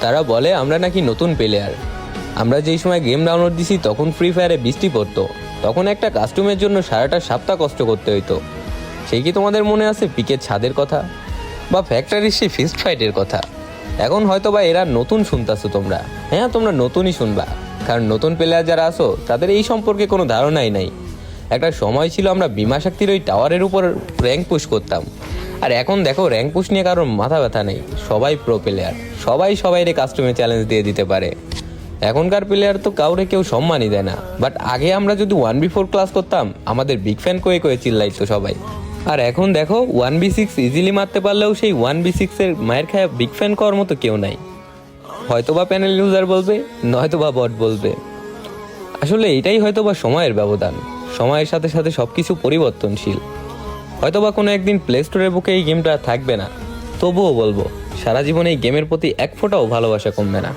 তারা বলে আমরা নাকি নতুন প্লেয়ার। আমরা যেই সময় গেম ডাউনলোড দিছি তখন ফ্রি ফায়ারে বৃষ্টি পড়তো, তখন একটা কাস্টমের জন্য সারাটা সপ্তাহ কষ্ট করতে হইতো। সেই কি তোমাদের মনে আছে পিকের ছাদের কথা, বা ফ্যাক্টরির সেই ফিস্ট ফাইটের কথা? এখন হয়তো বা এরা নতুন শুনতেছো তোমরা। হ্যাঁ, তোমরা নতুনই শুনবা, কারণ নতুন প্লেয়ার যারা আসো তাদের এই সম্পর্কে কোনো ধারণাই নাই। একটা সময় ছিল আমরা বিমা শক্তির ওই টাওয়ারের উপর র্যাঙ্ক পুশ করতাম, আর এখন দেখো র্যাঙ্ক পুশ নিয়ে কারোর মাথা ব্যথা নেই। সবাই প্রো প্লেয়ার, সবাইরে কাস্টমে চ্যালেঞ্জ দিয়ে দিতে পারে। এখনকার প্লেয়ার তো কাউরে কেউ সম্মানই দেয় না। বাট আগে আমরা যদি 1v4 ক্লাস করতাম, আমাদের বিগ ফ্যান কয়ে কয়ে চিল্লাইতো সবাই। আর এখন দেখো 1v6 ইজিলি মারতে পারলেও সেই 1v6 এর মায়ের খায়া বিগ ফ্যান করার মতো কেউ নাই। হয়তোবা প্যানেল ইউজার বলবে, নয়তোবা বট বলবে। আসলে এটাই হয়তোবা সময়ের ব্যবধান। সময়ের সাথে সাথে সবকিছু পরিবর্তনশীল। হয়তোবা কোনো একদিন প্লে স্টোরের বুকে এই গেমটা থাকবে না, তবুও বলবো সারা জীবন এই গেমের প্রতি এক ফোঁটাও ভালোবাসা কমবে না।